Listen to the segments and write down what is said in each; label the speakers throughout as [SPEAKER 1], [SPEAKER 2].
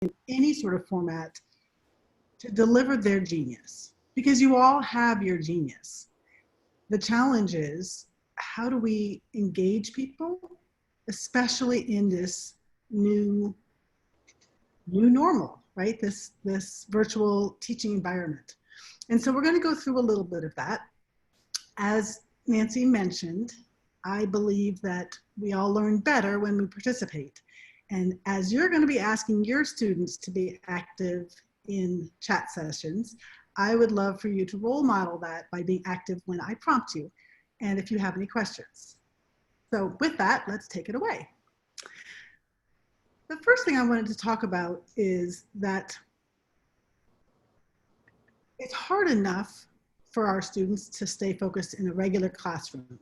[SPEAKER 1] in any sort of format to deliver their genius, because you all have your genius. The challenge is, how do we engage people, especially in this new normal, right? This virtual teaching environment. And so we're going to go through a little bit of that. As Nancy mentioned, I believe that we all learn better when we participate. And as you're going to be asking your students to be active in chat sessions, I would love for you to role model that by being active when I prompt you, and if you have any questions. So with that, let's take it away. The first thing I wanted to talk about is that it's hard enough for our students to stay focused in a regular classroom.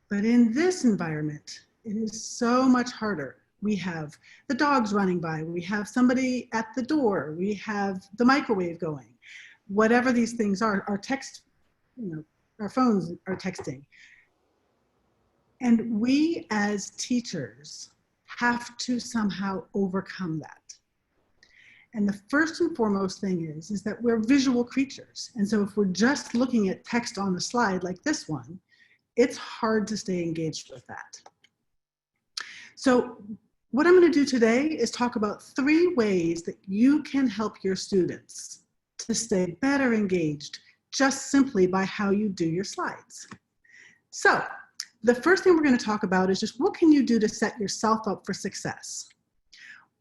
[SPEAKER 1] But in this environment, it is so much harder. We have the dogs running by, we have somebody at the door, we have the microwave going. Whatever these things are, our text, our phones are texting. And we as teachers have to somehow overcome that. And the first and foremost thing is that we're visual creatures. And so if we're just looking at text on a slide like this one, it's hard to stay engaged with that. So what I'm going to do today is talk about 3 ways that you can help your students to stay better engaged just simply by how you do your slides. So the first thing we're going to talk about is just what can you do to set yourself up for success?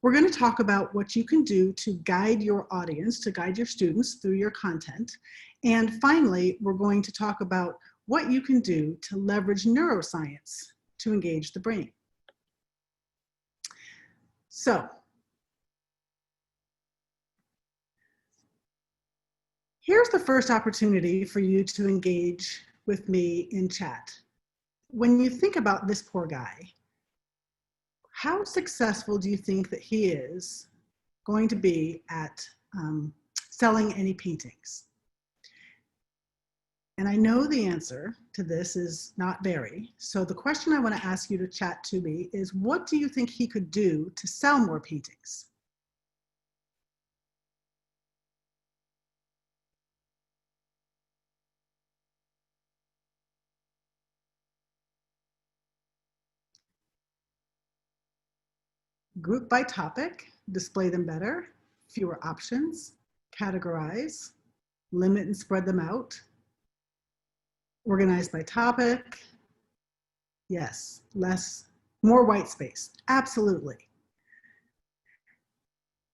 [SPEAKER 1] We're going to talk about what you can do to guide your audience, to guide your students through your content. And finally, we're going to talk about what you can do to leverage neuroscience to engage the brain. So, here's the first opportunity for you to engage with me in chat. When you think about this poor guy, how successful do you think that he is going to be at selling any paintings? And I know the answer to this is not very. So the question I want to ask you to chat to me is, what do you think he could do to sell more paintings? Group by topic, display them better, fewer options, categorize, limit and spread them out, organize by topic, yes, more white space, absolutely.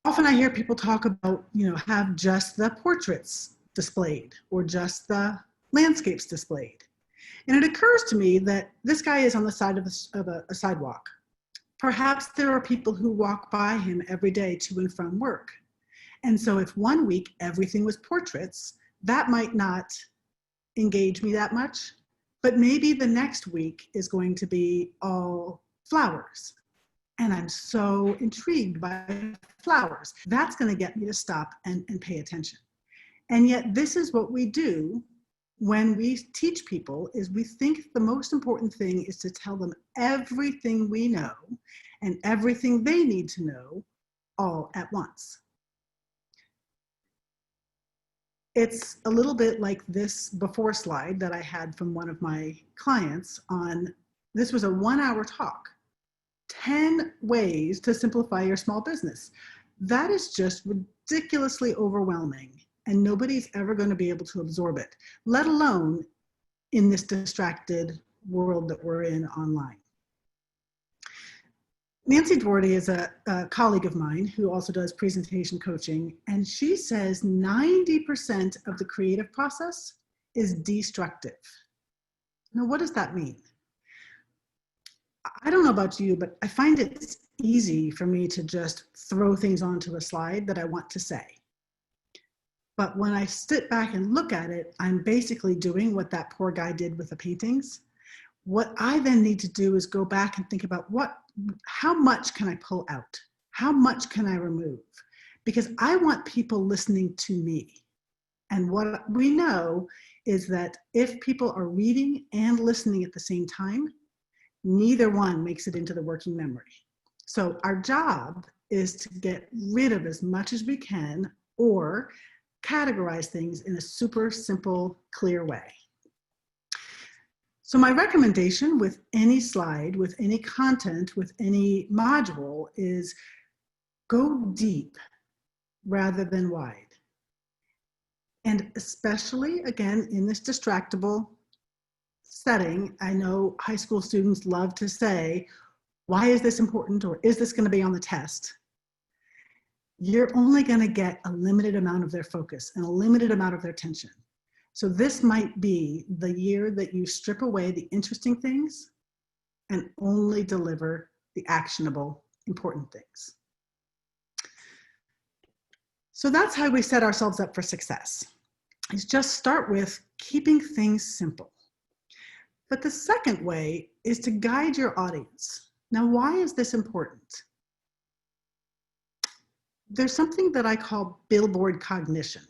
[SPEAKER 1] Often I hear people talk about, have just the portraits displayed or just the landscapes displayed. And it occurs to me that this guy is on the side of a sidewalk. Perhaps there are people who walk by him every day to and from work. And so if one week everything was portraits, that might not engage me that much, but maybe the next week is going to be all flowers. And I'm so intrigued by flowers. That's going to get me to stop and pay attention. And yet this is what we do when we teach people, is we think the most important thing is to tell them everything we know and everything they need to know all at once. It's a little bit like this before slide that I had from one of my clients on, this was a 1-hour talk, 10 ways to simplify your small business. That is just ridiculously overwhelming. And nobody's ever going to be able to absorb it, let alone in this distracted world that we're in online. Nancy Dwordy is a colleague of mine who also does presentation coaching, and she says 90% of the creative process is destructive. Now, what does that mean? I don't know about you, but I find it easy for me to just throw things onto a slide that I want to say. But when I sit back and look at it, I'm basically doing what that poor guy did with the paintings. What I then need to do is go back and think about how much can I pull out? How much can I remove? Because I want people listening to me. And what we know is that if people are reading and listening at the same time, neither one makes it into the working memory. So our job is to get rid of as much as we can or categorize things in a super simple, clear way. So my recommendation with any slide, with any content, with any module is go deep rather than wide. And especially, again, in this distractible setting, I know high school students love to say, why is this important, or is this going to be on the test? You're only going to get a limited amount of their focus and a limited amount of their attention. So this might be the year that you strip away the interesting things and only deliver the actionable, important things. So that's how we set ourselves up for success. Is just start with keeping things simple. But the second way is to guide your audience. Now, why is this important? There's something that I call Billboard Cognition.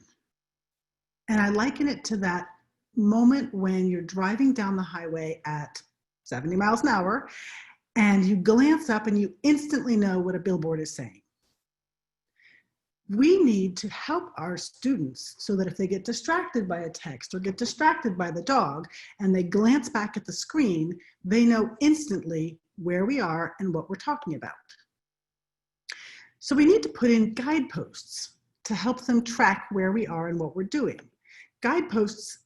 [SPEAKER 1] And I liken it to that moment when you're driving down the highway at 70 miles an hour and you glance up and you instantly know what a billboard is saying. We need to help our students so that if they get distracted by a text or get distracted by the dog and they glance back at the screen, they know instantly where we are and what we're talking about. So we need to put in guideposts to help them track where we are and what we're doing. Guideposts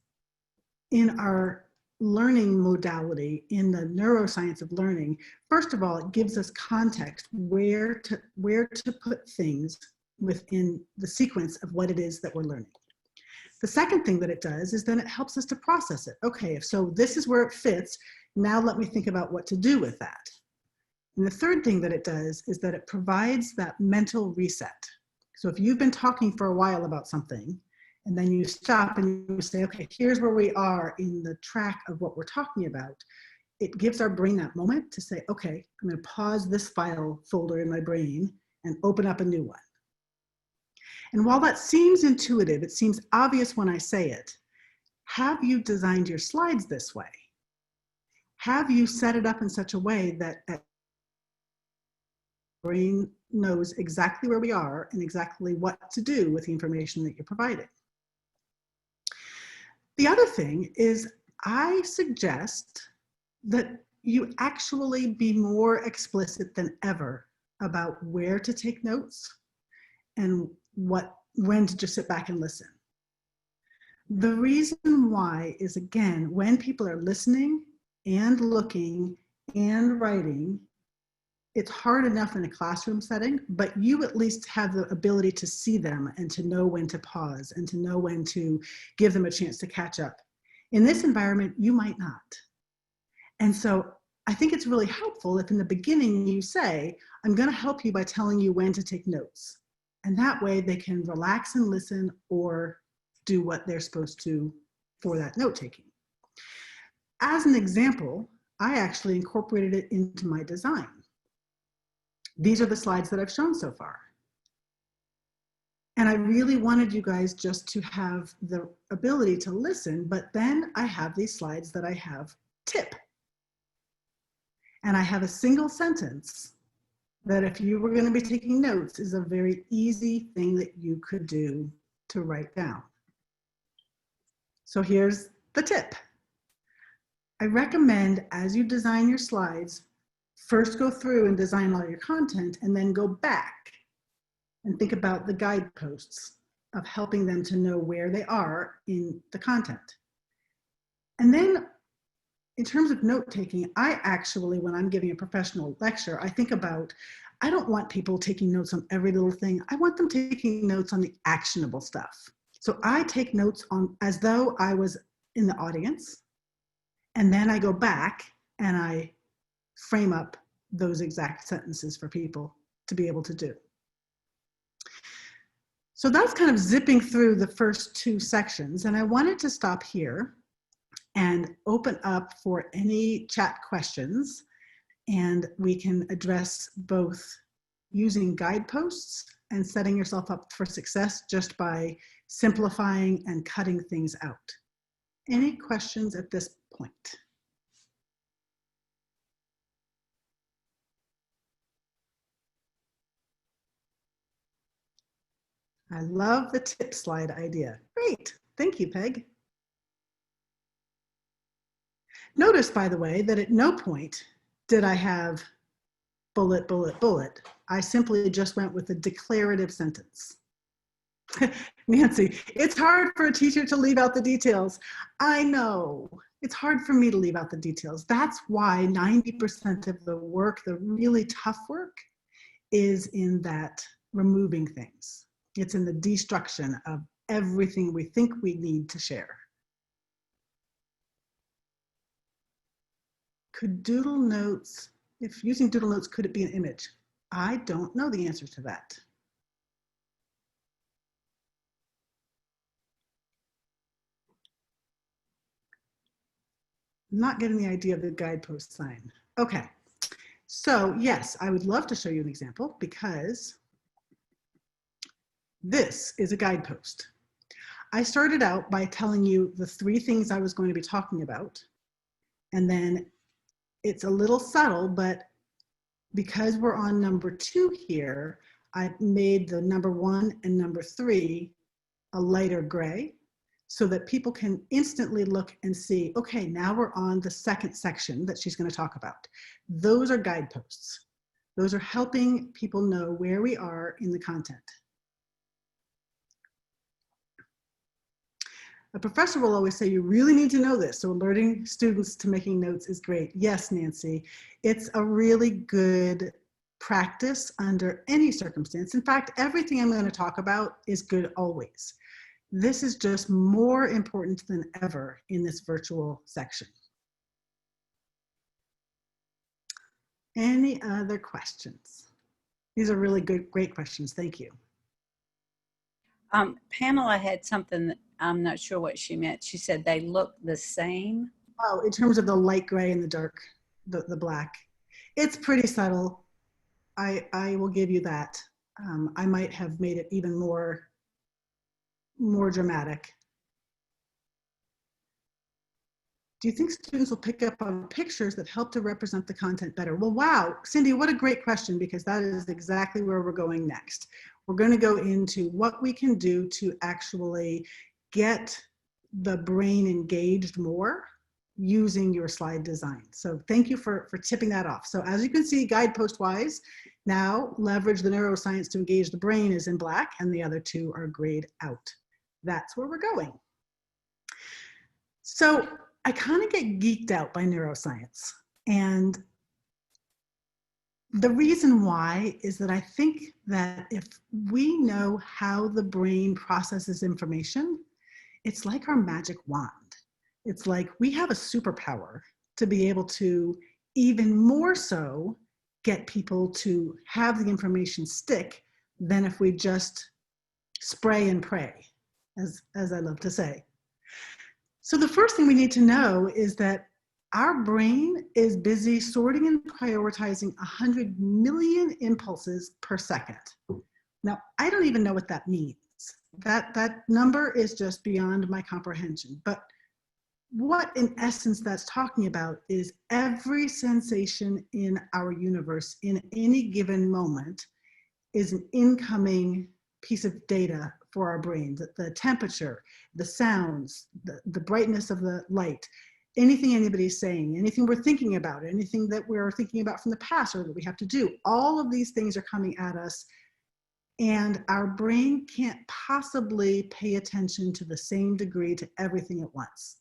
[SPEAKER 1] in our learning modality, in the neuroscience of learning, first of all, it gives us context where to put things within the sequence of what it is that we're learning. The second thing that it does is then it helps us to process it. Okay, so this is where it fits. Now let me think about what to do with that. And the third thing that it does is that it provides that mental reset. So if you've been talking for a while about something, and then you stop and you say, okay, here's where we are in the track of what we're talking about, it gives our brain that moment to say, okay, I'm going to pause this file folder in my brain and open up a new one. And while that seems intuitive, it seems obvious when I say it, have you designed your slides this way? Have you set it up in such a way that the brain knows exactly where we are and exactly what to do with the information that you're providing? The other thing is I suggest that you actually be more explicit than ever about where to take notes and when to just sit back and listen. The reason why is, again, when people are listening and looking and writing, it's hard enough in a classroom setting, but you at least have the ability to see them and to know when to pause and to know when to give them a chance to catch up. In this environment, you might not. And so I think it's really helpful if in the beginning you say, I'm going to help you by telling you when to take notes. And that way they can relax and listen or do what they're supposed to for that note taking. As an example, I actually incorporated it into my design. These are the slides that I've shown so far. And I really wanted you guys just to have the ability to listen, but then I have these slides that I have tip. And I have a single sentence that if you were going to be taking notes is a very easy thing that you could do to write down. So here's the tip. I recommend as you design your slides, first go through and design all your content and then go back and think about the guideposts of helping them to know where they are in the content. And then in terms of note-taking, I actually, when I'm giving a professional lecture, I think about, I don't want people taking notes on every little thing. I want them taking notes on the actionable stuff. So I take notes on as though I was in the audience, and then I go back and I frame up those exact sentences for people to be able to do. So that's kind of zipping through the first two sections, and I wanted to stop here and open up for any chat questions, and we can address both using guideposts and setting yourself up for success just by simplifying and cutting things out. Any questions at this point? I love the tip slide idea. Great. Thank you, Peg. Notice, by the way, that at no point did I have bullet, bullet, bullet. I simply just went with a declarative sentence. Nancy, it's hard for a teacher to leave out the details. I know. It's hard for me to leave out the details. That's why 90% of the work, the really tough work, is in that removing things. It's in the destruction of everything we think we need to share. Could Doodle Notes, if using Doodle Notes, could it be an image? I don't know the answer to that. I'm not getting the idea of the guidepost sign. Okay, so yes, I would love to show you an example because this is a guidepost. I started out by telling you the 3 things I was going to be talking about, and then it's a little subtle, but because we're on number 2 here, I made the number 1 and number 3 a lighter gray so that people can instantly look and see, okay, now we're on the second section that she's going to talk about. Those are guideposts. Those are helping people know where we are in the content. A professor will always say, you really need to know this. So alerting students to making notes is great. Yes, Nancy, it's a really good practice under any circumstance. In fact, everything I'm going to talk about is good always. This is just more important than ever in this virtual section. Any other questions? These are really good, great questions. Thank you.
[SPEAKER 2] Pamela had something that I'm not sure what she meant. She said they look the same.
[SPEAKER 1] Oh, in terms of the light gray and the dark, the black. It's pretty subtle. I will give you that. I might have made it even more dramatic. Do you think students will pick up on pictures that help to represent the content better? Well, wow, Cindy, what a great question, because that is exactly where we're going next. We're going to go into what we can do to actually get the brain engaged more using your slide design. So thank you for tipping that off. So as you can see, guidepost wise, now leverage the neuroscience to engage the brain is in black and the other 2 are grayed out. That's where we're going. So I kind of get geeked out by neuroscience. And the reason why is that I think that if we know how the brain processes information, it's like our magic wand. It's like we have a superpower to be able to even more so get people to have the information stick than if we just spray and pray, as I love to say. So the first thing we need to know is that our brain is busy sorting and prioritizing 100 million impulses per second. Now, I don't even know what that means. That number is just beyond my comprehension. But what in essence that's talking about is every sensation in our universe in any given moment is an incoming piece of data for our brain. The temperature, the sounds, the brightness of the light, anything anybody's saying, anything we're thinking about, anything that we're thinking about from the past or that we have to do, all of these things are coming at us, and our brain can't possibly pay attention to the same degree to everything at once.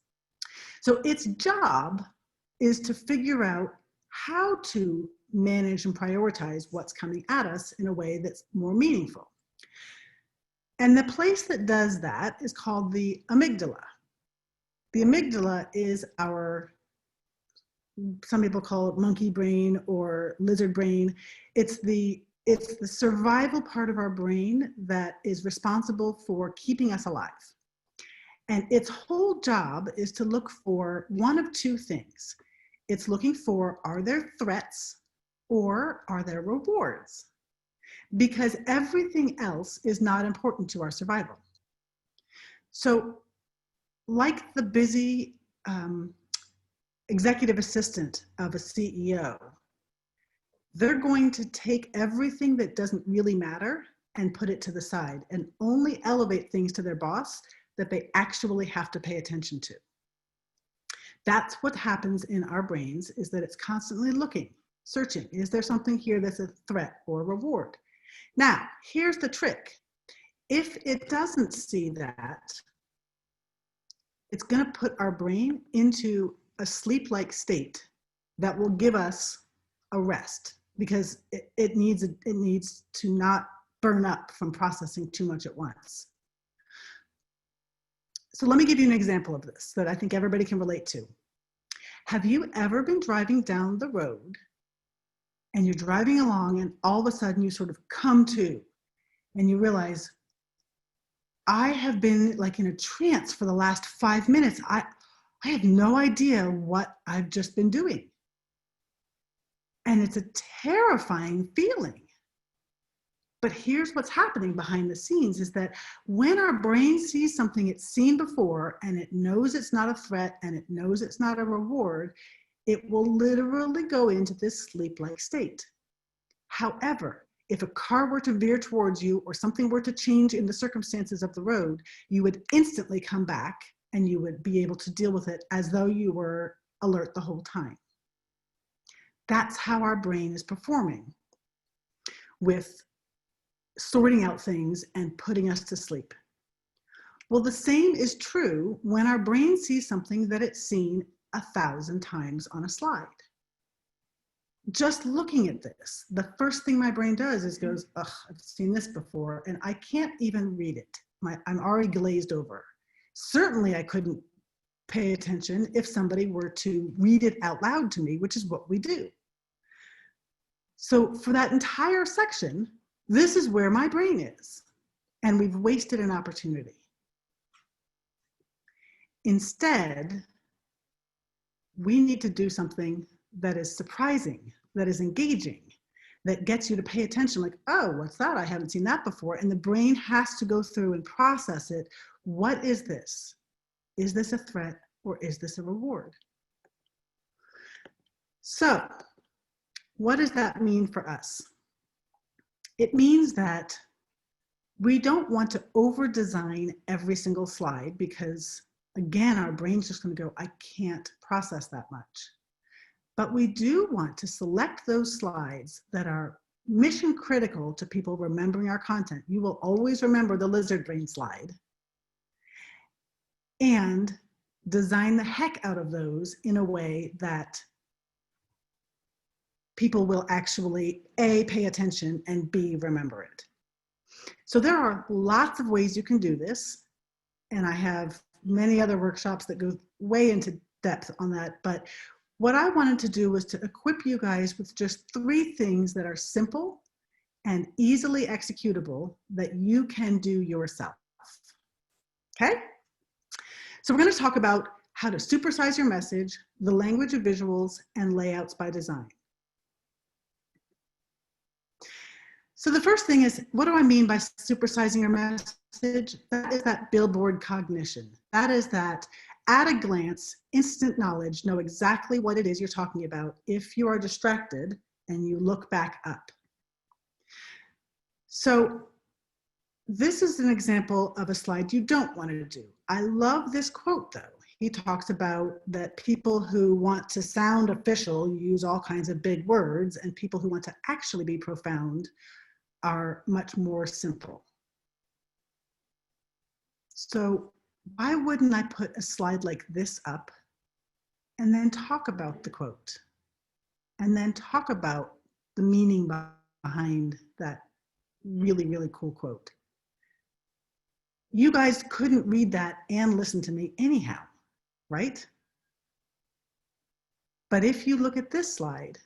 [SPEAKER 1] So its job is to figure out how to manage and prioritize what's coming at us in a way that's more meaningful. And the place that does that is called the amygdala. The amygdala is our, some people call it monkey brain or lizard brain. It's the survival part of our brain that is responsible for keeping us alive. And its whole job is to look for one of 2 things. It's looking for, are there threats or are there rewards? Because everything else is not important to our survival. So like the busy executive assistant of a CEO, they're going to take everything that doesn't really matter and put it to the side and only elevate things to their boss that they actually have to pay attention to. That's what happens in our brains, is that it's constantly looking, searching. Is there something here that's a threat or a reward? Now, here's the trick. If it doesn't see that, it's going to put our brain into a sleep-like state that will give us a rest, because it needs to not burn up from processing too much at once. So let me give you an example of this that I think everybody can relate to. Have you ever been driving down the road and you're driving along and all of a sudden you sort of come to and you realize, I have been like in a trance for the last 5 minutes. I have no idea what I've just been doing. And it's a terrifying feeling. But here's what's happening behind the scenes, is that when our brain sees something it's seen before and it knows it's not a threat and it knows it's not a reward, it will literally go into this sleep-like state. However, if a car were to veer towards you or something were to change in the circumstances of the road, you would instantly come back and you would be able to deal with it as though you were alert the whole time. That's how our brain is performing with sorting out things and putting us to sleep. Well, the same is true when our brain sees something that it's seen 1,000 times on a slide. Just looking at this, the first thing my brain does is goes, ugh, I've seen this before, and I can't even read it. I'm already glazed over. Certainly I couldn't pay attention if somebody were to read it out loud to me, which is what we do. So for that entire section, this is where my brain is, and we've wasted an opportunity. Instead, we need to do something that is surprising, that is engaging, that gets you to pay attention, like, oh, what's that? I haven't seen that before. And the brain has to go through and process it. What is this? Is this a threat or is this a reward? So, what does that mean for us? It means that we don't want to over-design every single slide because, again, our brain's just going to go, I can't process that much. But we do want to select those slides that are mission critical to people remembering our content. You will always remember the lizard brain slide. And design the heck out of those in a way that people will actually, A, pay attention, and B, remember it. So there are lots of ways you can do this. And I have many other workshops that go way into depth on that. But what I wanted to do was to equip you guys with just 3 things that are simple and easily executable that you can do yourself. Okay? So we're going to talk about how to supersize your message, the language of visuals, and layouts by design. So the first thing is, what do I mean by supersizing your message? That is that Billboard Cognition. That is that at a glance, instant knowledge, know exactly what it is you're talking about if you are distracted and you look back up. So this is an example of a slide you don't want to do. I love this quote though. He talks about that people who want to sound official use all kinds of big words, and people who want to actually be profound are much more simple. So why wouldn't I put a slide like this up and then talk about the quote and then talk about the meaning behind that really, really cool quote? You guys couldn't read that and listen to me anyhow, right? But if you look at this slide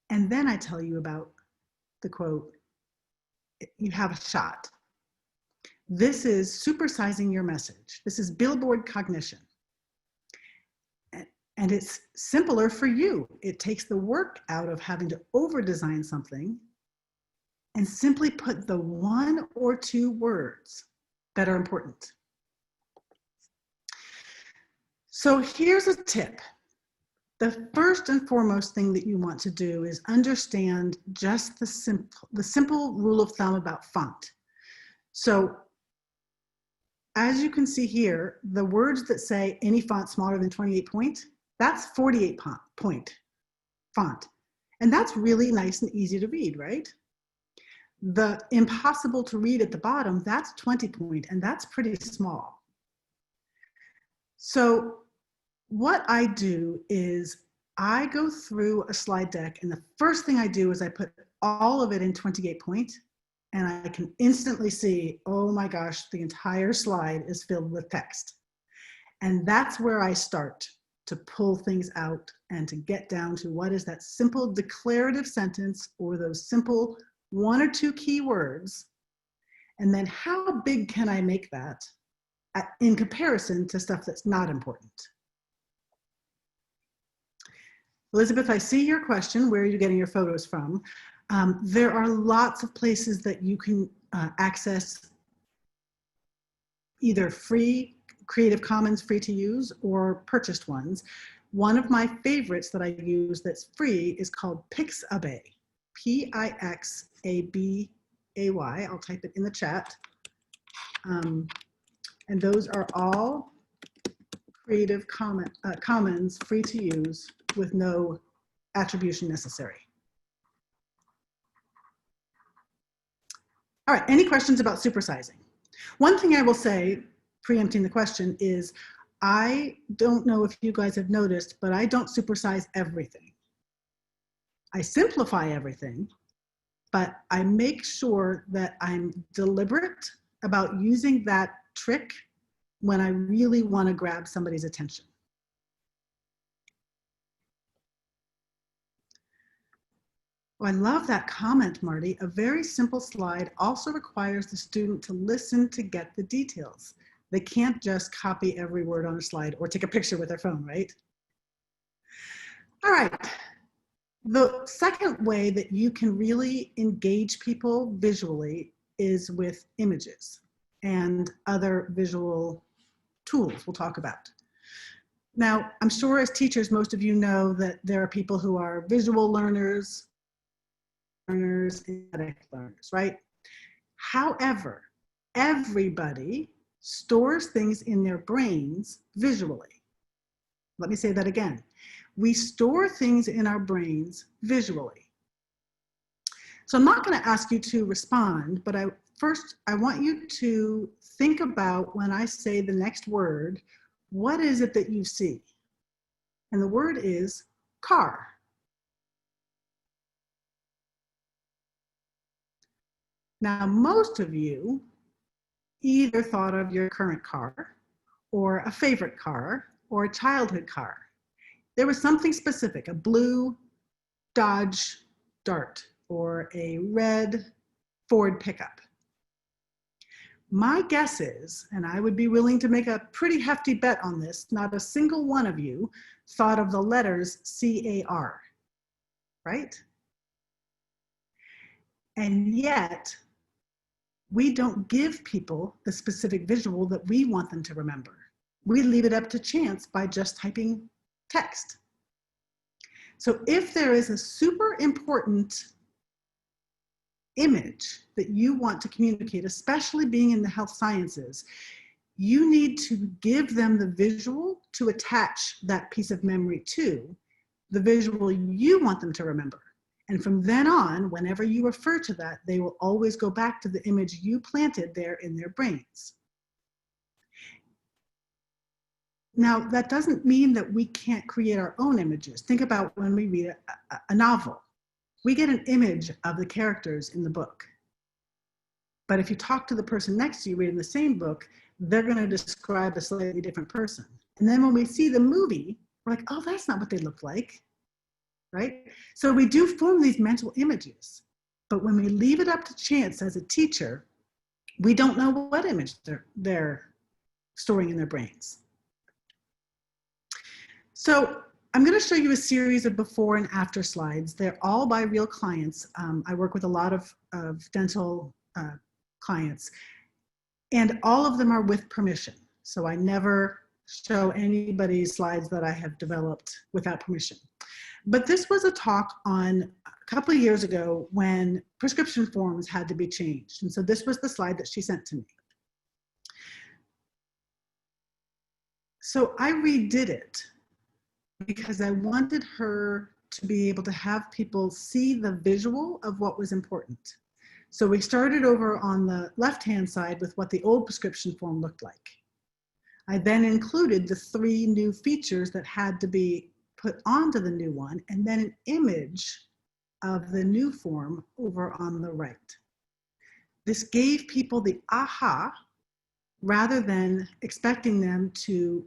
[SPEAKER 1] and then I tell you about the quote, you have a shot. This is supersizing your message. This is Billboard Cognition. And it's simpler for you. It takes the work out of having to over-design something and simply put the 1 or 2 words that are important. So here's a tip. The first and foremost thing that you want to do is understand just the simple rule of thumb about font. So as you can see here, the words that say any font smaller than 28 point, that's 48 point font. And that's really nice and easy to read, right? The impossible to read at the bottom, that's 20 point, and that's pretty small. So what I do is I go through a slide deck, and the first thing I do is I put all of it in 28 point, and I can instantly see, oh my gosh, the entire slide is filled with text. And that's where I start to pull things out and to get down to what is that simple declarative sentence or those simple 1 or 2 key words. And then how big can I make that in comparison to stuff that's not important? Elizabeth, I see your question. Where are you getting your photos from? There are lots of places that you can access either free Creative Commons free to use or purchased ones. One of my favorites that I use that's free is called Pixabay, P-I-X-A-B-A-Y. I'll type it in the chat. And those are all Creative Commons free to use with no attribution necessary. All right, any questions about supersizing? One thing I will say, preempting the question, is I don't know if you guys have noticed, but I don't supersize everything. I simplify everything, but I make sure that I'm deliberate about using that trick when I really want to grab somebody's attention. Oh, I love that comment, Marty. A very simple slide also requires the student to listen to get the details. They can't just copy every word on a slide or take a picture with their phone, right? All right. The second way that you can really engage people visually is with images and other visual tools we'll talk about. Now, I'm sure as teachers, most of you know that there are people who are visual learners, and aesthetic learners, right? However, everybody stores things in their brains visually. Let me say that again. We store things in our brains visually. So I'm not going to ask you to respond, but first I want you to think about, when I say the next word, what is it that you see? And the word is car. Now, most of you either thought of your current car or a favorite car or a childhood car. There was something specific, a blue Dodge Dart or a red Ford pickup. My guess is, and I would be willing to make a pretty hefty bet on this, not a single one of you thought of the letters C-A-R, right? And yet, we don't give people the specific visual that we want them to remember. We leave it up to chance by just typing text. So if there is a super important image that you want to communicate, especially being in the health sciences, you need to give them the visual to attach that piece of memory to, the visual you want them to remember. And from then on, whenever you refer to that, they will always go back to the image you planted there in their brains. Now, that doesn't mean that we can't create our own images. Think about when we read a novel. We get an image of the characters in the book. But if you talk to the person next to you reading the same book, they're going to describe a slightly different person. And then when we see the movie, we're like, oh, that's not what they look like. Right? So we do form these mental images, but when we leave it up to chance as a teacher, we don't know what image they're storing in their brains. So I'm going to show you a series of before and after slides. They're all by real clients. I work with a lot of dental clients, and all of them are with permission. So I never show anybody's slides that I have developed without permission. But this was a talk on a couple of years ago when prescription forms had to be changed. And so this was the slide that she sent to me. So I redid it because I wanted her to be able to have people see the visual of what was important. So we started over on the left-hand side with what the old prescription form looked like. I then included the 3 new features that had to be put onto the new one, and then an image of the new form over on the right. This gave people the aha, rather than expecting them to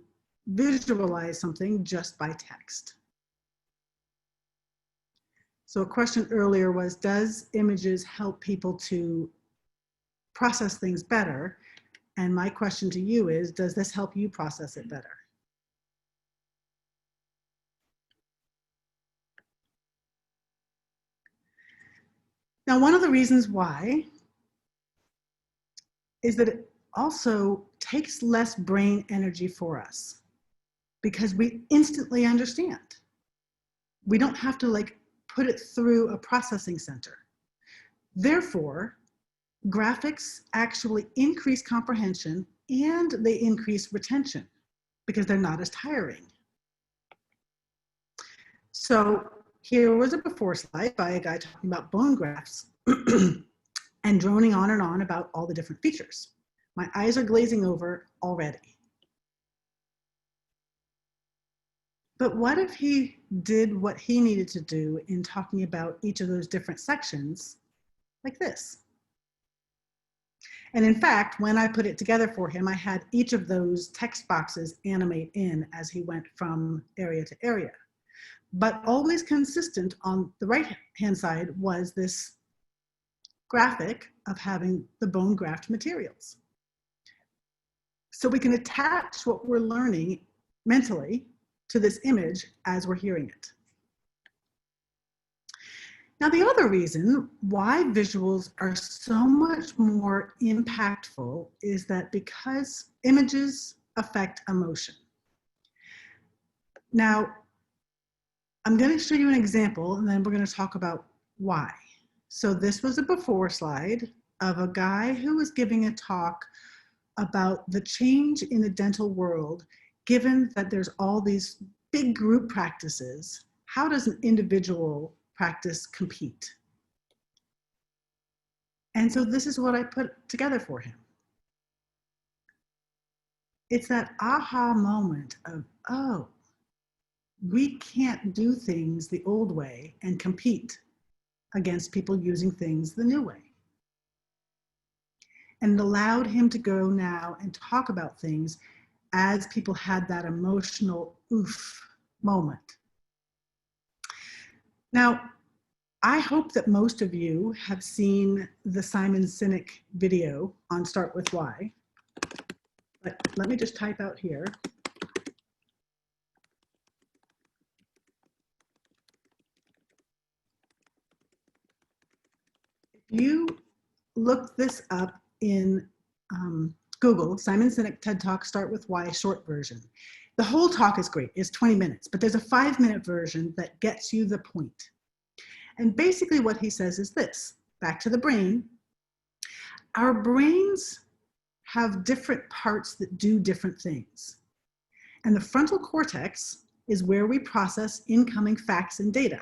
[SPEAKER 1] visualize something just by text. So a question earlier was, does images help people to process things better? And my question to you is, does this help you process it better? Now, one of the reasons why is that it also takes less brain energy for us because we instantly understand. We don't have to like put it through a processing center. Therefore, graphics actually increase comprehension and they increase retention because they're not as tiring. So here was a before slide by a guy talking about bone grafts and droning on and on about all the different features. My eyes are glazing over already. But what if he did what he needed to do in talking about each of those different sections like this? And in fact, when I put it together for him, I had each of those text boxes animate in as he went from area to area. But always consistent on the right-hand side was this graphic of having the bone graft materials. So we can attach what we're learning mentally to this image as we're hearing it. Now, the other reason why visuals are so much more impactful is that because images affect emotion. Now, I'm going to show you an example and then we're going to talk about why. So this was a before slide of a guy who was giving a talk about the change in the dental world, given that there's all these big group practices. How does an individual practice compete? And so this is what I put together for him. It's that aha moment of, oh, we can't do things the old way and compete against people using things the new way. And it allowed him to go now and talk about things as people had that emotional oof moment. Now, I hope that most of you have seen the Simon Sinek video on Start With Why. But let me just type out here. If you look this up in Google, Simon Sinek TED Talk Start With Why short version. The whole talk is great, it's 20 minutes, but there's a 5-minute version that gets you the point. And basically what he says is this, back to the brain. Our brains have different parts that do different things. And the frontal cortex is where we process incoming facts and data.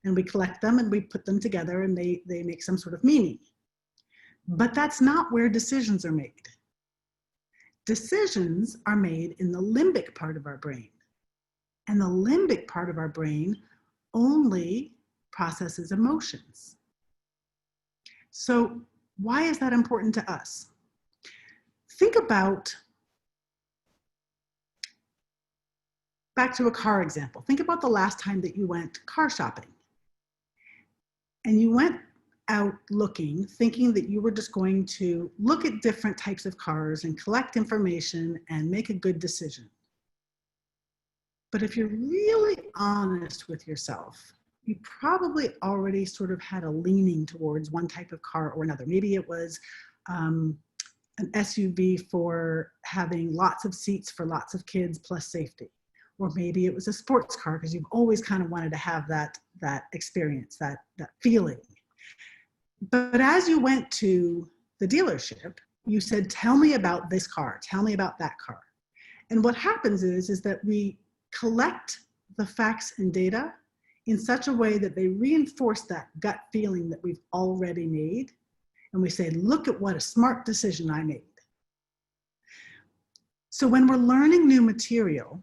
[SPEAKER 1] And we collect them and we put them together and they make some sort of meaning. But that's not where decisions are made. Decisions are made in the limbic part of our brain. And the limbic part of our brain only processes emotions. So why is that important to us? Think about, back to a car example. Think about the last time that you went car shopping. And you went out looking, thinking that you were just going to look at different types of cars and collect information and make a good decision. But if you're really honest with yourself, you probably already sort of had a leaning towards one type of car or another. Maybe it was an an SUV for having lots of seats for lots of kids plus safety. Or maybe it was a sports car because you've always kind of wanted to have that experience, that feeling. But as you went to the dealership, you said, tell me about this car, tell me about that car. And what happens is that we collect the facts and data in such a way that they reinforce that gut feeling that we've already made. And we say, look at what a smart decision I made. So when we're learning new material,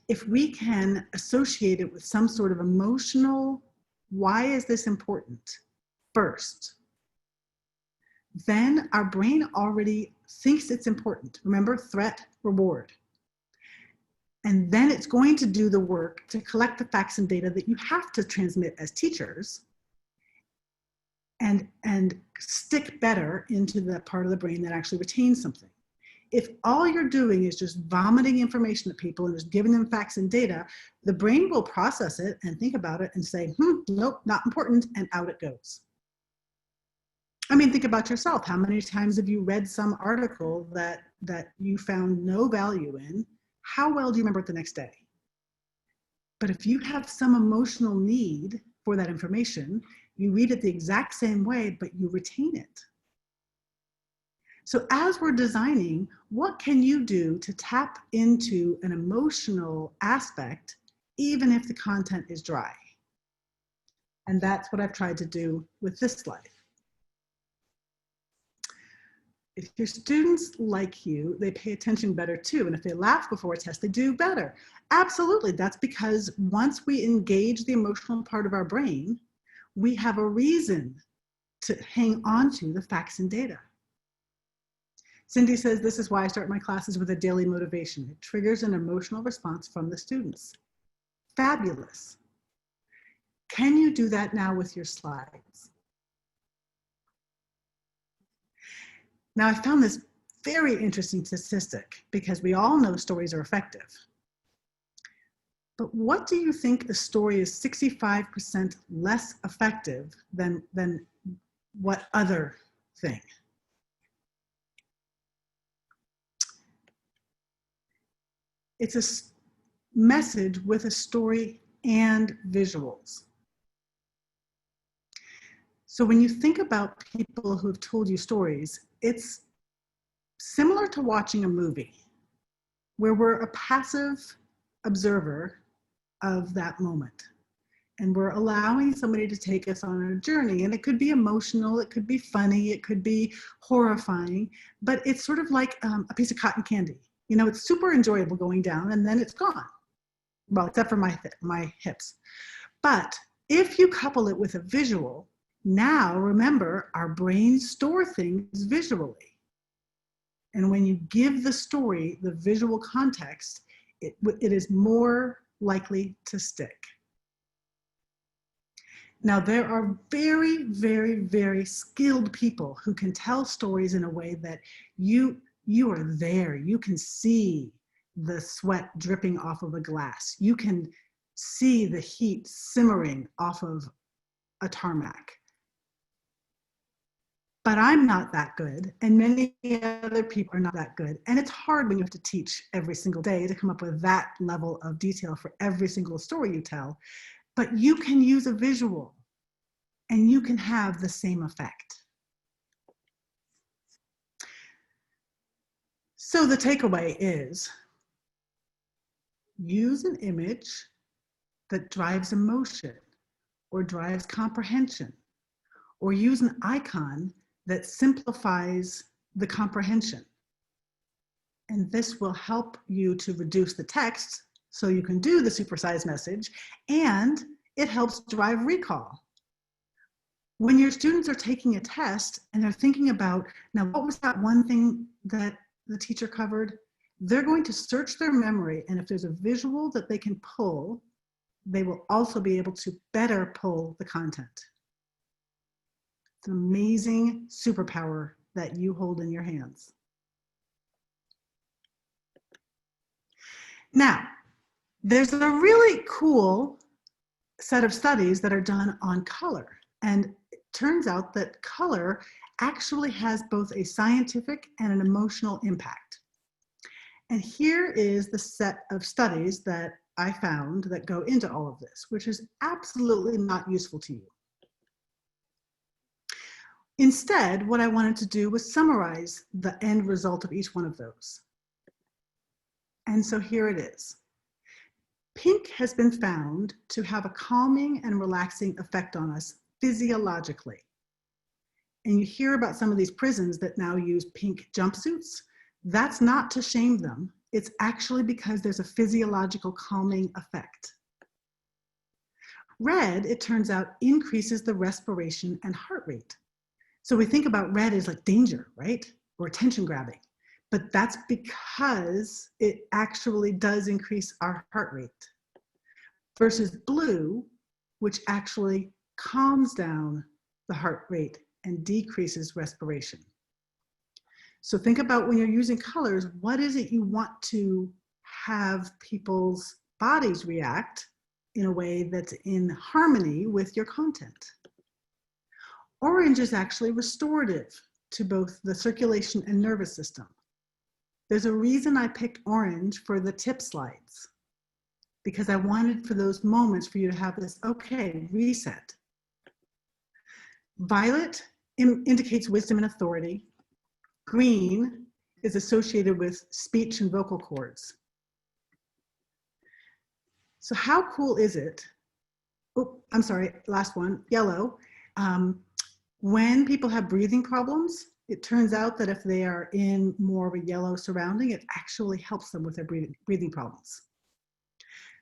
[SPEAKER 1] if we can associate it with some sort of emotional, why is this important first, then our brain already thinks it's important. Remember, threat, reward. And then it's going to do the work to collect the facts and data that you have to transmit as teachers and stick better into the part of the brain that actually retains something. If all you're doing is just vomiting information at people and just giving them facts and data, the brain will process it and think about it and say, nope, not important, and out it goes. I mean, think about yourself. How many times have you read some article that you found no value in? How well do you remember it the next day? But if you have some emotional need for that information, you read it the exact same way, but you retain it. So as we're designing, what can you do to tap into an emotional aspect, even if the content is dry? And that's what I've tried to do with this slide. If your students like you, they pay attention better too. And if they laugh before a test, they do better. Absolutely, that's because once we engage the emotional part of our brain, we have a reason to hang on to the facts and data. Cindy says, this is why I start my classes with a daily motivation. It triggers an emotional response from the students. Fabulous. Can you do that now with your slides? Now, I found this very interesting statistic because we all know stories are effective. But what do you think a story is 65% less effective than what other thing? It's a message with a story and visuals. So when you think about people who have told you stories, it's similar to watching a movie where we're a passive observer of that moment. And we're allowing somebody to take us on a journey. And it could be emotional, it could be funny, it could be horrifying, but it's sort of like a piece of cotton candy. You know, it's super enjoyable going down and then it's gone. Well, except for my hips. But if you couple it with a visual, now remember, our brains store things visually. And when you give the story the visual context, it is more likely to stick. Now, there are very, very, very skilled people who can tell stories in a way that you are there. You can see the sweat dripping off of a glass. You can see the heat simmering off of a tarmac. But I'm not that good, and many other people are not that good. And it's hard when you have to teach every single day to come up with that level of detail for every single story you tell. But you can use a visual, and you can have the same effect. So the takeaway is, use an image that drives emotion or drives comprehension, or use an icon that simplifies the comprehension. And this will help you to reduce the text so you can do the supersized message, and it helps drive recall. When your students are taking a test and they're thinking about, now what was that one thing that the teacher covered? They're going to search their memory, and if there's a visual that they can pull, they will also be able to better pull the content. It's an amazing superpower that you hold in your hands. Now, there's a really cool set of studies that are done on color. And it turns out that color actually has both a scientific and an emotional impact. And here is the set of studies that I found that go into all of this, which is absolutely not useful to you. Instead, what I wanted to do was summarize the end result of each one of those. And so here it is. Pink has been found to have a calming and relaxing effect on us physiologically. And you hear about some of these prisons that now use pink jumpsuits. That's not to shame them. It's actually because there's a physiological calming effect. Red, it turns out, increases the respiration and heart rate. So we think about red as like danger, right? Or attention grabbing. But that's because it actually does increase our heart rate. Versus blue, which actually calms down the heart rate and decreases respiration. So think about when you're using colors, what is it you want to have people's bodies react in a way that's in harmony with your content? Orange is actually restorative to both the circulation and nervous system. There's a reason I picked orange for the tip slides, because I wanted for those moments for you to have this, okay, reset. Violet indicates wisdom and authority. Green is associated with speech and vocal cords. So how cool is it? Oh, I'm sorry, last one, yellow. When people have breathing problems, it turns out that if they are in more of a yellow surrounding, it actually helps them with their breathing problems.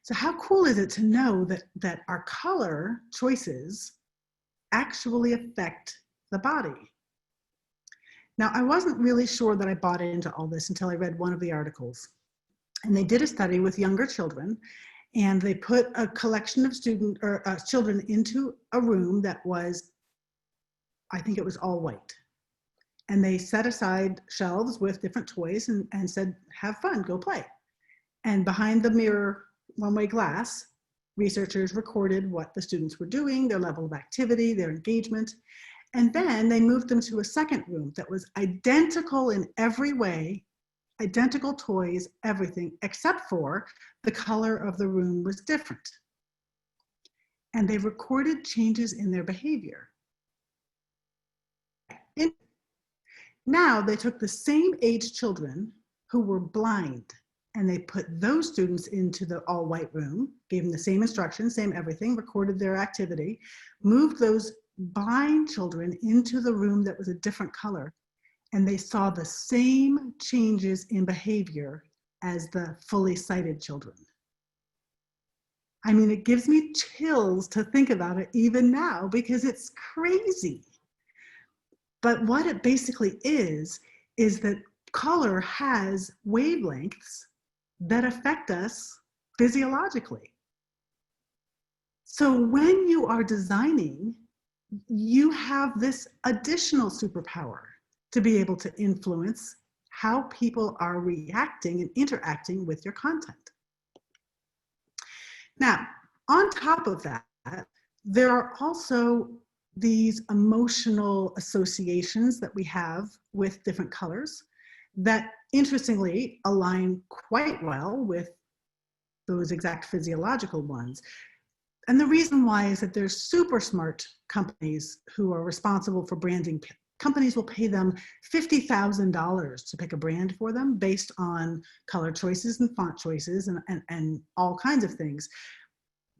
[SPEAKER 1] So how cool is it to know that our color choices actually affect the body? Now, I wasn't really sure that I bought into all this until I read one of the articles. And they did a study with younger children, and they put a collection of children into a room that was, I think it was all white. And they set aside shelves with different toys and said, have fun, go play. And behind the mirror one-way glass, researchers recorded what the students were doing, their level of activity, their engagement. And then they moved them to a second room that was identical in every way, identical toys, everything, except for the color of the room was different. And they recorded changes in their behavior. Now they took the same age children who were blind, and they put those students into the all white room, gave them the same instructions, same everything, recorded their activity, moved those blind children into the room that was a different color, and they saw the same changes in behavior as the fully sighted children. I mean, it gives me chills to think about it even now because it's crazy. But what it basically is that color has wavelengths that affect us physiologically. So when you are designing, you have this additional superpower to be able to influence how people are reacting and interacting with your content. Now, on top of that, there are also these emotional associations that we have with different colors that interestingly align quite well with those exact physiological ones. And the reason why is that there's super smart companies who are responsible for branding. Companies will pay them $50,000 to pick a brand for them based on color choices and font choices and all kinds of things.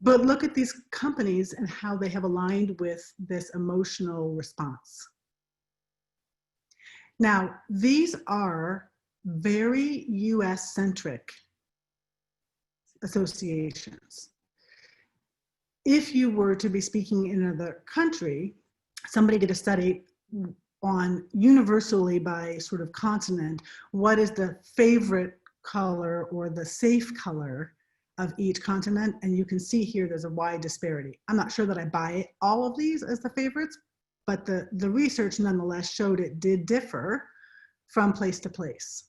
[SPEAKER 1] But look at these companies and how they have aligned with this emotional response. Now, these are very US-centric associations. If you were to be speaking in another country, somebody did a study on universally by sort of continent, what is the favorite color or the safe color of each continent, and you can see here there's a wide disparity. I'm not sure that I buy all of these as the favorites, but the research nonetheless showed it did differ from place to place.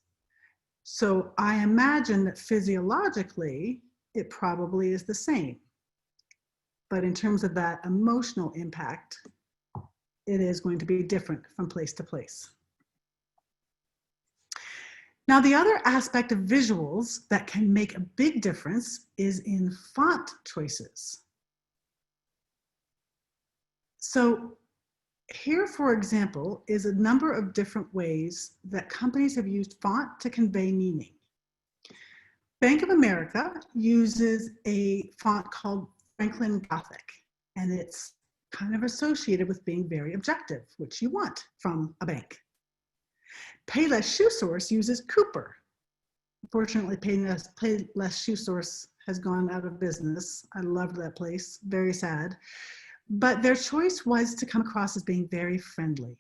[SPEAKER 1] So I imagine that physiologically, it probably is the same. But in terms of that emotional impact, it is going to be different from place to place. Now, the other aspect of visuals that can make a big difference is in font choices. So here, for example, is a number of different ways that companies have used font to convey meaning. Bank of America uses a font called Franklin Gothic, and it's kind of associated with being very objective, which you want from a bank. Payless Shoe Source uses Cooper. Unfortunately, Payless Shoe Source has gone out of business. I loved that place, very sad. But their choice was to come across as being very friendly.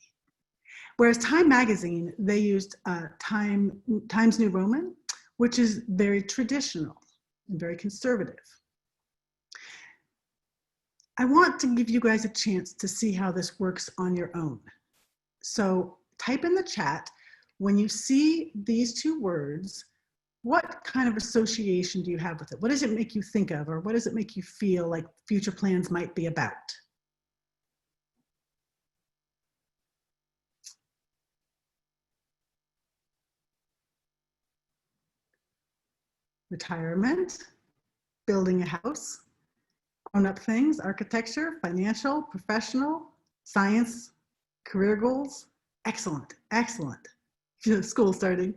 [SPEAKER 1] Whereas Time Magazine, they used Times New Roman, which is very traditional and very conservative. I want to give you guys a chance to see how this works on your own. So type in the chat, when you see these two words, what kind of association do you have with it? What does it make you think of, or what does it make you feel like future plans might be about? Retirement, building a house, grown-up things, architecture, financial, professional, science, career goals. Excellent, excellent. School starting.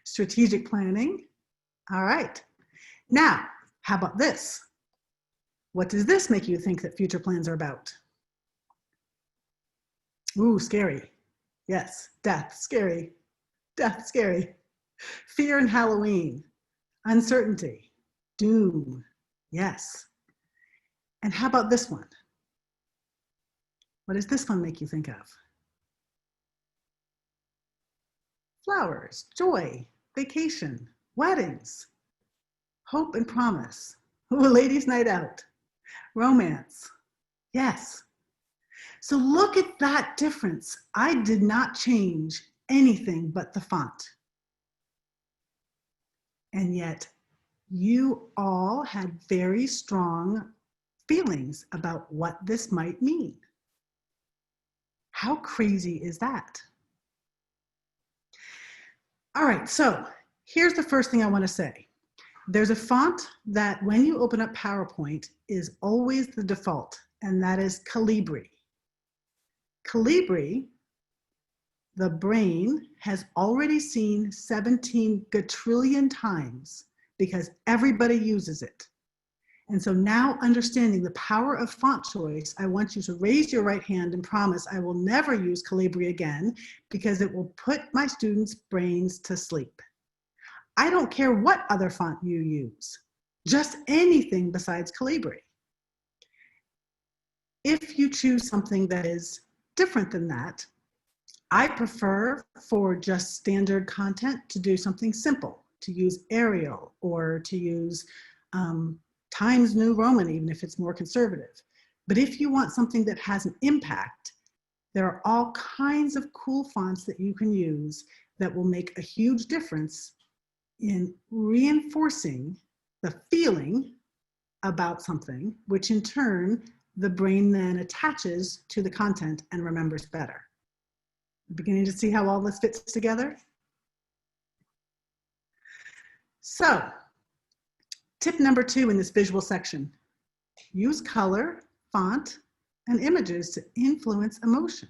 [SPEAKER 1] Strategic planning. All right. Now, how about this? What does this make you think that future plans are about? Ooh, scary. Yes, death, scary. Death, scary. Fear and Halloween. Uncertainty. Doom. Yes. And how about this one? What does this one make you think of? Flowers, joy, vacation, weddings, hope and promise. Ooh, ladies' night out. Romance. Yes. So look at that difference. I did not change anything but the font. And yet you all had very strong feelings about what this might mean. How crazy is that? All right, so here's the first thing I want to say. There's a font that when you open up PowerPoint is always the default, and that is Calibri. Calibri, the brain has already seen 17 gajillion times because everybody uses it. And so now, understanding the power of font choice, I want you to raise your right hand and promise I will never use Calibri again because it will put my students' brains to sleep. I don't care what other font you use, just anything besides Calibri. If you choose something that is different than that, I prefer for just standard content to do something simple, to use Arial or to use Times New Roman, even if it's more conservative. But if you want something that has an impact, there are all kinds of cool fonts that you can use that will make a huge difference in reinforcing the feeling about something, which in turn, the brain then attaches to the content and remembers better. Beginning to see how all this fits together? So, tip number 2 in this visual section, use color, font, and images to influence emotion.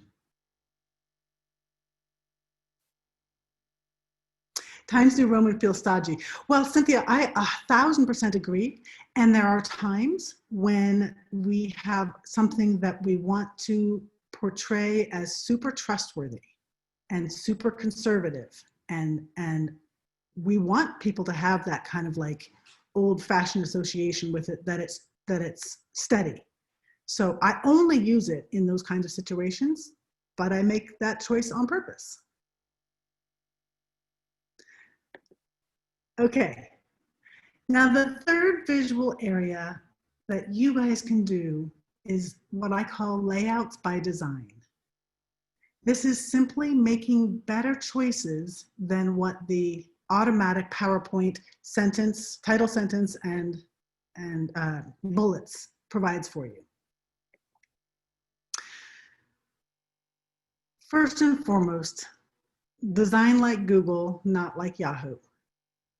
[SPEAKER 1] Times New Roman feels stodgy. Well, Cynthia, I 1000% agree. And there are times when we have something that we want to portray as super trustworthy and super conservative. And we want people to have that kind of like old-fashioned association with it, that it's steady. So I only use it in those kinds of situations, but I make that choice on purpose. Okay, now the third visual area that you guys can do is what I call layouts by design. This is simply making better choices than what the automatic PowerPoint sentence, title sentence, and bullets provides for you. First and foremost, design like Google, not like Yahoo.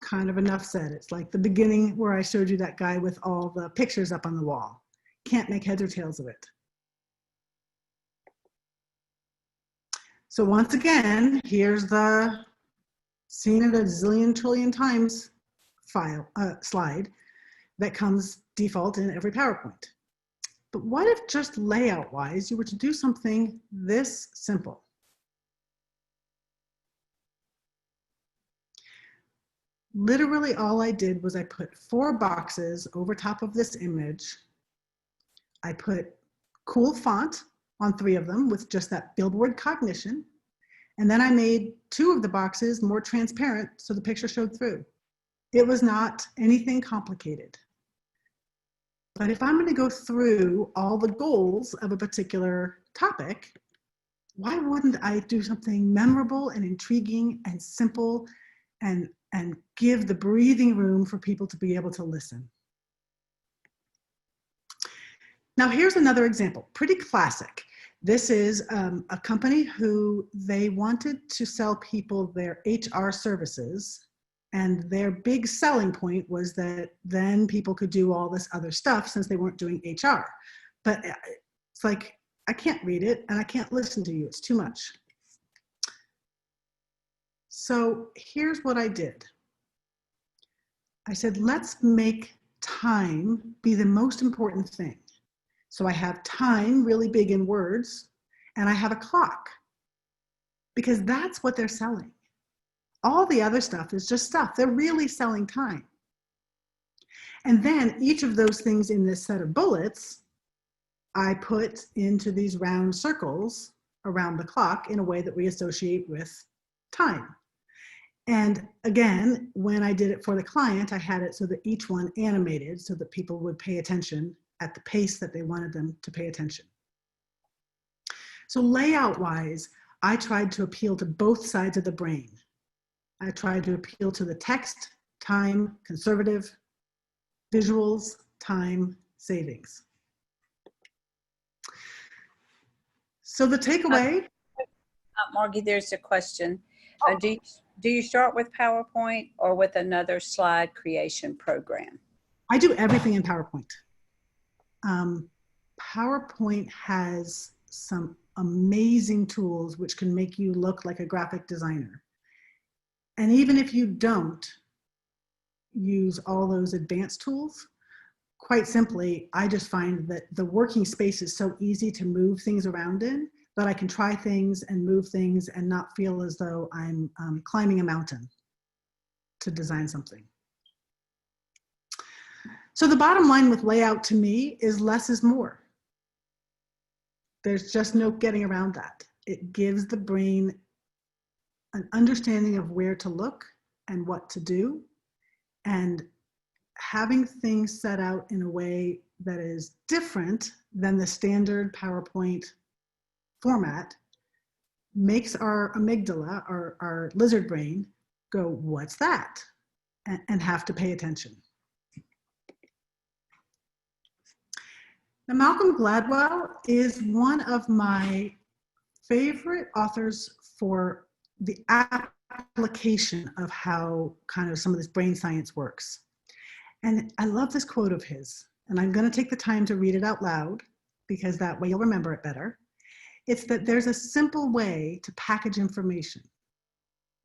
[SPEAKER 1] Kind of enough said. It's like the beginning where I showed you that guy with all the pictures up on the wall. Can't make heads or tails of it. So once again, here's the seen it a zillion trillion times slide that comes default in every PowerPoint. But what if just layout wise, you were to do something this simple? Literally all I did was I put 4 boxes over top of this image. I put cool font on 3 of them with just that Billboard Cognition. And then I made 2 of the boxes more transparent so the picture showed through. It was not anything complicated. But if I'm going to go through all the goals of a particular topic, why wouldn't I do something memorable and intriguing and simple and give the breathing room for people to be able to listen? Now here's another example, pretty classic. This is a company who they wanted to sell people their HR services, and their big selling point was that then people could do all this other stuff since they weren't doing HR. But it's like, I can't read it and I can't listen to you, it's too much. So here's what I did. I said, let's make time be the most important thing. So I have time really big in words, and I have a clock, because that's what they're selling. All the other stuff is just stuff. They're really selling time. And then each of those things in this set of bullets, I put into these round circles around the clock in a way that we associate with time. And again, when I did it for the client, I had it so that each one animated so that people would pay attention at the pace that they wanted them to pay attention. So layout-wise, I tried to appeal to both sides of the brain. I tried to appeal to the text, time, conservative, visuals, time, savings. So the takeaway.
[SPEAKER 2] Margie, there's a question. Do you start with PowerPoint or with another slide creation program?
[SPEAKER 1] I do everything in PowerPoint. PowerPoint has some amazing tools which can make you look like a graphic designer. And even if you don't use all those advanced tools, quite simply, I just find that the working space is so easy to move things around in that I can try things and move things and not feel as though I'm climbing a mountain to design something. So the bottom line with layout to me is less is more. There's just no getting around that. It gives the brain an understanding of where to look and what to do, and having things set out in a way that is different than the standard PowerPoint format makes our amygdala, our lizard brain, go, what's that? And have to pay attention. Now, Malcolm Gladwell is one of my favorite authors for the application of how kind of some of this brain science works. And I love this quote of his, and I'm going to take the time to read it out loud because that way you'll remember it better. It's that there's a simple way to package information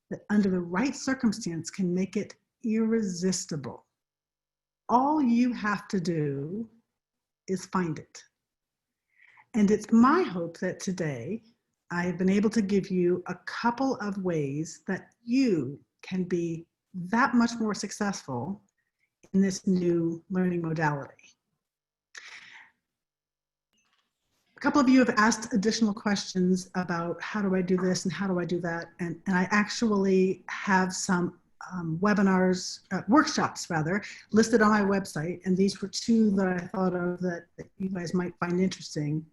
[SPEAKER 1] that under the right circumstance can make it irresistible. All you have to do is find it. And it's my hope that today I have been able to give you a couple of ways that you can be that much more successful in this new learning modality. A couple of you have asked additional questions about how do I do this and how do I do that, and I actually have some webinars, workshops rather, listed on my website, and these were 2 that I thought of that you guys might find interesting.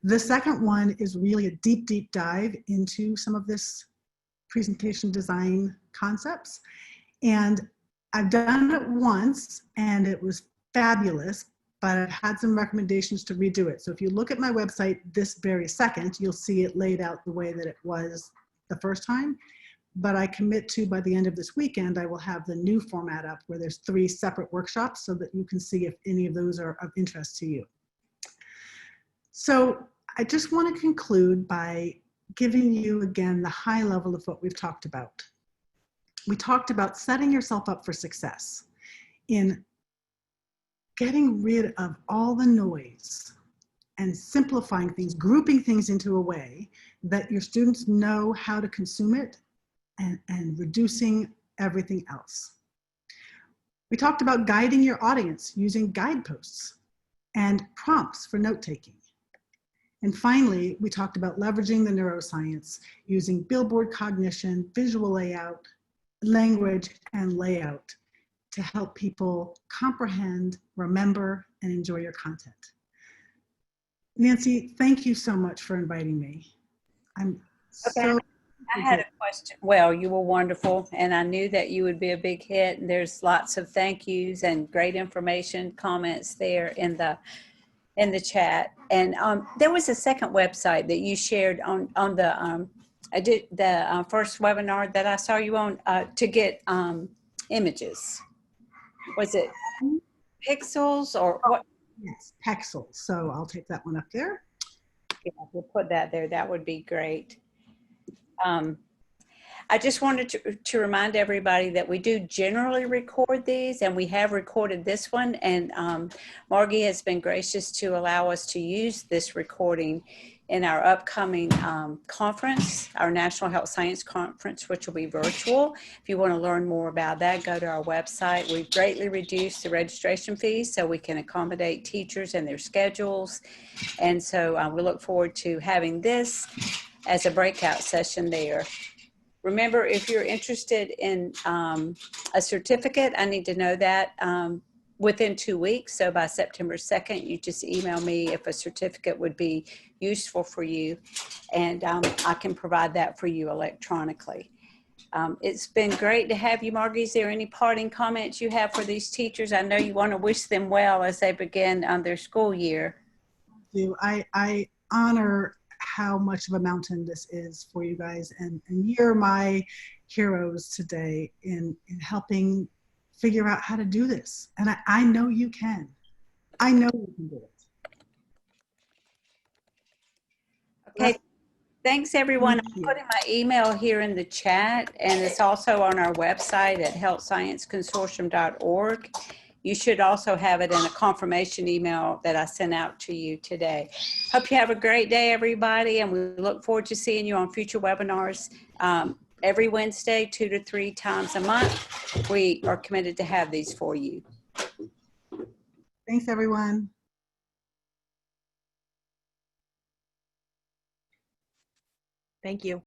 [SPEAKER 1] The second one is really a deep, deep dive into some of this presentation design concepts, and I've done it once and it was fabulous, but I've had some recommendations to redo it. So if you look at my website this very second, you'll see it laid out the way that it was the first time. But I commit to, by the end of this weekend, I will have the new format up where there's 3 separate workshops so that you can see if any of those are of interest to you. So I just want to conclude by giving you again the high level of what we've talked about. We talked about setting yourself up for success in getting rid of all the noise and simplifying things, grouping things into a way that your students know how to consume it, and reducing everything else. We talked about guiding your audience using guideposts and prompts for note-taking. And finally, we talked about leveraging the neuroscience using Billboard Cognition, visual layout, language, and layout to help people comprehend, remember, and enjoy your content. Nancy, thank you so much for inviting me. I'm so
[SPEAKER 2] I had a question. Well, you were wonderful, and I knew that you would be a big hit. And there's lots of thank yous and great information, comments there in the chat. And there was a second website that you shared on the I did the first webinar that I saw you on to get images. Was it Pixels or what?
[SPEAKER 1] Yes, Pexels. So I'll take that one up there.
[SPEAKER 2] Yeah, we'll put that there. That would be great. I just wanted to remind everybody that we do generally record these, and we have recorded this one, and Margy has been gracious to allow us to use this recording in our upcoming conference, our National Health Science Conference, which will be virtual. If you want to learn more about that, go to our website. We've greatly reduced the registration fees so we can accommodate teachers and their schedules, and so we look forward to having this as a breakout session there. Remember, if you're interested in a certificate, I need to know that within 2 weeks. So by September 2nd, you just email me if a certificate would be useful for you, and I can provide that for you electronically. It's been great to have you, Margy. Is there any parting comments you have for these teachers? I know you want to wish them well as they begin their school year.
[SPEAKER 1] I honor how much of a mountain this is for you guys, and you're my heroes today in helping figure out how to do this, and I know you can. I know you can do it.
[SPEAKER 2] Okay, thanks everyone. I'm putting my email here in the chat, and it's also on our website at healthscienceconsortium.org. You should also have it in a confirmation email that I sent out to you today. Hope you have a great day, everybody, and we look forward to seeing you on future webinars every Wednesday, 2 to 3 times a month. We are committed to have these for you.
[SPEAKER 1] Thanks, everyone.
[SPEAKER 3] Thank you.